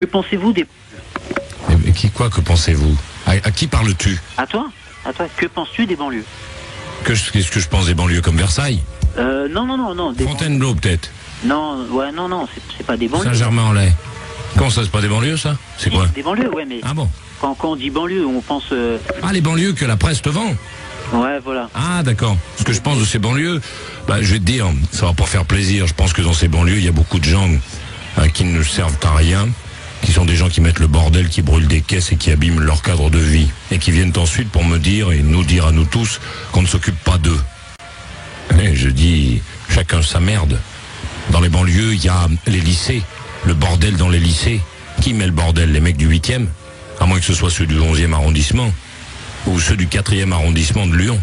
Que pensez-vous des... Que pensez-vous? À qui parles-tu? À toi. Que penses-tu des banlieues? Qu'est-ce que je pense des banlieues comme Versailles? Non. Fontainebleau peut-être? Non, c'est pas des banlieues. Saint-Germain-en-Laye. Comment ça, c'est pas des banlieues ça? C'est quoi? Des banlieues, ouais, mais... Ah bon? Quand on dit banlieue, on pense... Ah, les banlieues que la presse te vend? Ouais, voilà. Ah, d'accord. Ce que je pense de ces banlieues, je vais te dire, ça va pas faire plaisir. Je pense que dans ces banlieues, il y a beaucoup de gens qui ne servent à rien, qui sont des gens qui mettent le bordel, qui brûlent des caisses et qui abîment leur cadre de vie. Et qui viennent ensuite pour me dire, et nous dire à nous tous, qu'on ne s'occupe pas d'eux. Et je dis, chacun sa merde. Dans les banlieues, il y a les lycées. Le bordel dans les lycées. Qui met le bordel? Les mecs du 8e? À moins que ce soit ceux du 11e arrondissement. Ou ceux du 4e arrondissement de Lyon.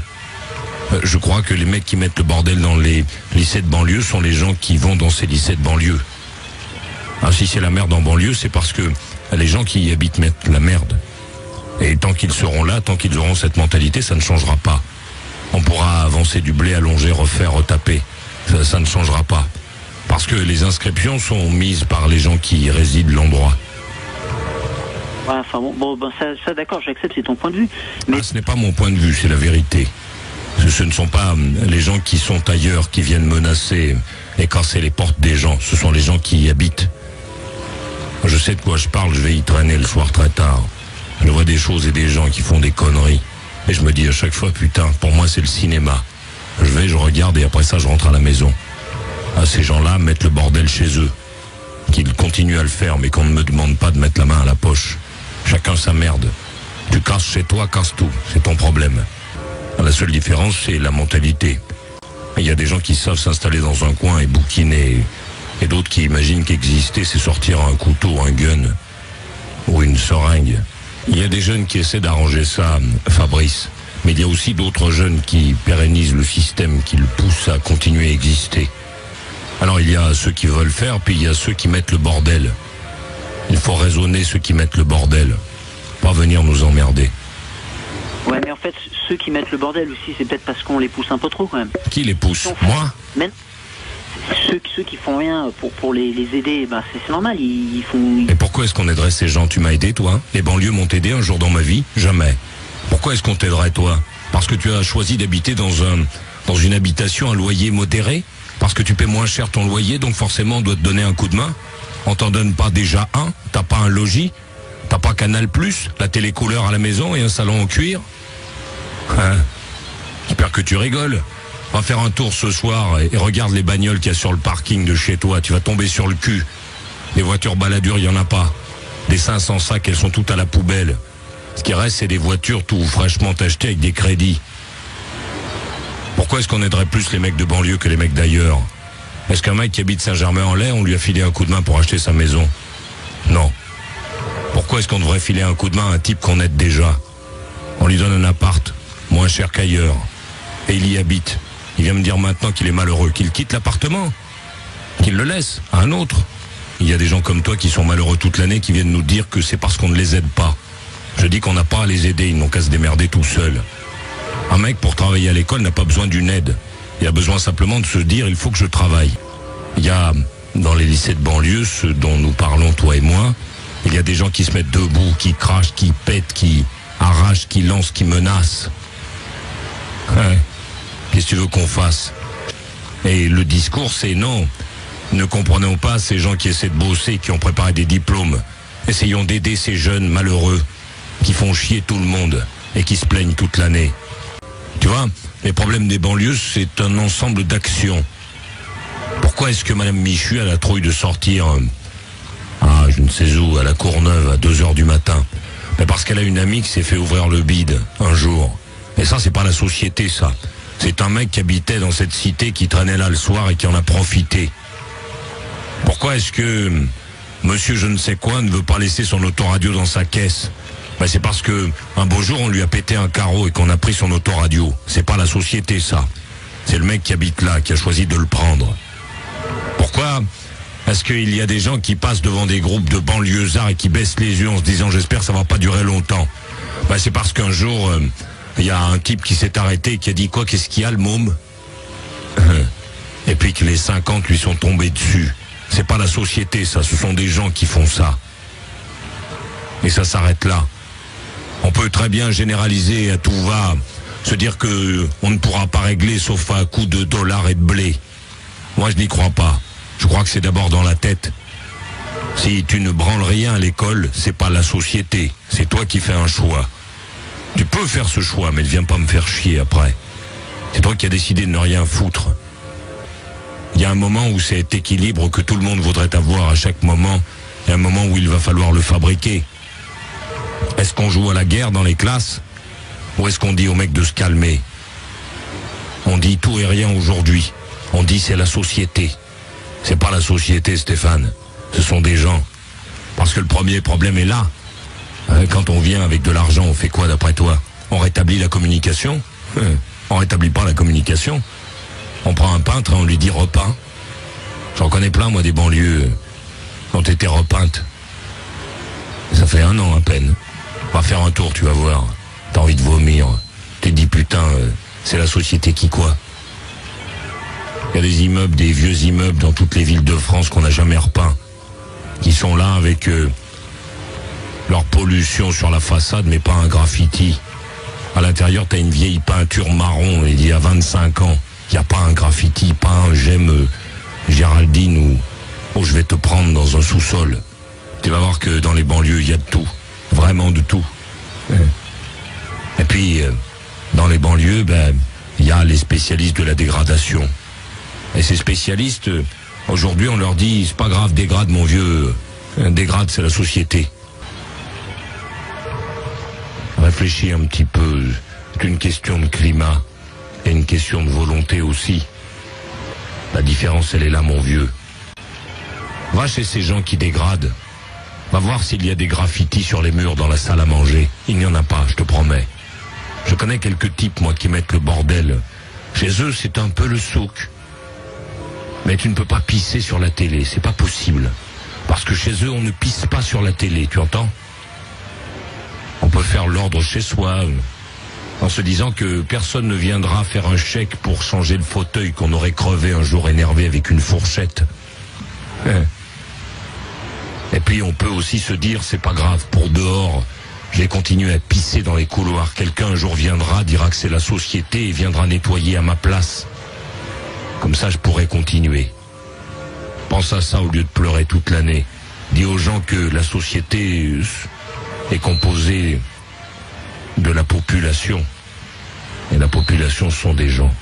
Je crois que les mecs qui mettent le bordel dans les lycées de banlieue sont les gens qui vont dans ces lycées de banlieue. Ah, si c'est la merde en banlieue, c'est parce que les gens qui y habitent mettent la merde. Et tant qu'ils seront là, tant qu'ils auront cette mentalité, ça ne changera pas. On pourra avancer du blé, allonger, refaire, retaper. Ça ne changera pas. Parce que les inscriptions sont mises par les gens qui résident l'endroit. Ouais, enfin ça d'accord, j'accepte, c'est ton point de vue. Mais... ce n'est pas mon point de vue, c'est la vérité. Ce ne sont pas les gens qui sont ailleurs, qui viennent menacer et casser les portes des gens. Ce sont les gens qui y habitent. Je sais de quoi je parle, je vais y traîner le soir très tard. Je vois des choses et des gens qui font des conneries. Et je me dis à chaque fois, putain, pour moi c'est le cinéma. Je regarde et après ça je rentre à la maison. Ces gens-là mettent le bordel chez eux. Qu'ils continuent à le faire, mais qu'on ne me demande pas de mettre la main à la poche. Chacun sa merde. Tu casses chez toi, casse tout. C'est ton problème. La seule différence, c'est la mentalité. Il y a des gens qui savent s'installer dans un coin et bouquiner. Et d'autres qui imaginent qu'exister, c'est sortir un couteau, un gun. Ou une seringue. Il y a des jeunes qui essaient d'arranger ça, Fabrice. Mais il y a aussi d'autres jeunes qui pérennisent le système, qui le poussent à continuer à exister. Alors il y a ceux qui veulent faire, puis il y a ceux qui mettent le bordel. Il faut raisonner ceux qui mettent le bordel. Pas venir nous emmerder. Ouais, mais en fait, ceux qui mettent le bordel aussi, c'est peut-être parce qu'on les pousse un peu trop quand même. Qui les pousse? Moi? Mais ceux qui font rien pour les aider, c'est normal, ils font... Et pourquoi est-ce qu'on aiderait ces gens? Tu m'as aidé, toi? Les banlieues m'ont aidé un jour dans ma vie? Jamais. Pourquoi est-ce qu'on t'aiderait, toi? Parce que tu as choisi d'habiter dans une habitation à loyer modéré? Parce que tu paies moins cher ton loyer, donc forcément on doit te donner un coup de main? On t'en donne pas déjà un? T'as pas un logis? T'as pas Canal+, la télé couleur à la maison et un salon en cuir? Hein? J'espère que tu rigoles. Va faire un tour ce soir et regarde les bagnoles qu'il y a sur le parking de chez toi. Tu vas tomber sur le cul. Les voitures baladures, il y en a pas. Des 500 sacs, elles sont toutes à la poubelle. Ce qui reste, c'est des voitures tout fraîchement achetées avec des crédits. Pourquoi est-ce qu'on aiderait plus les mecs de banlieue que les mecs d'ailleurs? Est-ce qu'un mec qui habite Saint-Germain-en-Laye, on lui a filé un coup de main pour acheter sa maison? Non. Pourquoi est-ce qu'on devrait filer un coup de main à un type qu'on aide déjà? On lui donne un appart, moins cher qu'ailleurs. Et il y habite. Il vient me dire maintenant qu'il est malheureux, qu'il quitte l'appartement, qu'il le laisse à un autre. Il y a des gens comme toi qui sont malheureux toute l'année, qui viennent nous dire que c'est parce qu'on ne les aide pas. Je dis qu'on n'a pas à les aider, ils n'ont qu'à se démerder tout seuls. Un mec, pour travailler à l'école, n'a pas besoin d'une aide. Il a besoin simplement de se dire, il faut que je travaille. Il y a, dans les lycées de banlieue, ceux dont nous parlons, toi et moi, il y a des gens qui se mettent debout, qui crachent, qui pètent, qui arrachent, qui lancent, qui menacent. Ouais. Qu'est-ce que tu veux qu'on fasse? Et le discours, c'est non. Ne comprenons pas ces gens qui essaient de bosser, qui ont préparé des diplômes. Essayons d'aider ces jeunes malheureux, qui font chier tout le monde et qui se plaignent toute l'année. Tu vois, les problèmes des banlieues, c'est un ensemble d'actions. Pourquoi est-ce que Madame Michu a la trouille de sortir je ne sais où, à la Courneuve, à 2h du matin? Mais parce qu'elle a une amie qui s'est fait ouvrir le bide un jour. Et ça, c'est pas la société, ça. C'est un mec qui habitait dans cette cité, qui traînait là le soir et qui en a profité. Pourquoi est-ce que monsieur je ne sais quoi ne veut pas laisser son autoradio dans sa caisse? C'est parce que un beau jour on lui a pété un carreau et qu'on a pris son autoradio. C'est pas la société, ça. C'est le mec qui habite là, qui a choisi de le prendre. Pourquoi est-ce qu'il y a des gens qui passent devant des groupes de banlieusards et qui baissent les yeux en se disant j'espère que ça va pas durer longtemps? C'est parce qu'un jour il y a un type qui s'est arrêté et qui a dit quoi, qu'est-ce qu'il y a le môme? Et puis que les 50 lui sont tombés dessus. C'est pas la société, ça, ce sont des gens qui font ça. Mais ça s'arrête là. On peut très bien généraliser à tout va, se dire que on ne pourra pas régler sauf à coups de dollars et de blé. Moi, je n'y crois pas. Je crois que c'est d'abord dans la tête. Si tu ne branles rien à l'école, c'est pas la société. C'est toi qui fais un choix. Tu peux faire ce choix, mais ne viens pas me faire chier après. C'est toi qui as décidé de ne rien foutre. Il y a un moment où cet équilibre que tout le monde voudrait avoir à chaque moment, il y a un moment où il va falloir le fabriquer. Est-ce qu'on joue à la guerre dans les classes? Ou est-ce qu'on dit aux mecs de se calmer? On dit tout et rien aujourd'hui. On dit c'est la société. C'est pas la société, Stéphane. Ce sont des gens. Parce que le premier problème est là. Quand on vient avec de l'argent, on fait quoi d'après toi? On rétablit la communication? On rétablit pas la communication. On prend un peintre et on lui dit repeint. J'en connais plein, moi, des banlieues qui ont été repeintes. Ça fait 1 an à peine. Va faire un tour, tu vas voir. T'as envie de vomir. Tu te dis putain, c'est la société qui quoi? Il y a des immeubles, des vieux immeubles dans toutes les villes de France qu'on n'a jamais repeints, qui sont là avec leur pollution sur la façade, mais pas un graffiti. À l'intérieur, t'as une vieille peinture marron, il y a 25 ans. Il n'y a pas un graffiti, pas un j'aime Géraldine ou je vais te prendre dans un sous-sol. Tu vas voir que dans les banlieues, il y a de tout. Vraiment de tout. Et puis, dans les banlieues, il y a les spécialistes de la dégradation. Et ces spécialistes, aujourd'hui, on leur dit, c'est pas grave, dégrade mon vieux. Dégrade, c'est la société. Réfléchis un petit peu. C'est une question de climat. Et une question de volonté aussi. La différence, elle est là, mon vieux. Va chez ces gens qui dégradent. Va voir s'il y a des graffitis sur les murs dans la salle à manger. Il n'y en a pas, je te promets. Je connais quelques types, moi, qui mettent le bordel. Chez eux, c'est un peu le souk. Mais tu ne peux pas pisser sur la télé, c'est pas possible. Parce que chez eux, on ne pisse pas sur la télé, tu entends? On peut faire l'ordre chez soi, en se disant que personne ne viendra faire un chèque pour changer le fauteuil qu'on aurait crevé un jour énervé avec une fourchette. Et puis on peut aussi se dire, c'est pas grave, pour dehors, je vais continuer à pisser dans les couloirs. Quelqu'un un jour viendra, dira que c'est la société et viendra nettoyer à ma place. Comme ça, je pourrais continuer. Pense à ça au lieu de pleurer toute l'année. Dis aux gens que la société est composée de la population. Et la population sont des gens.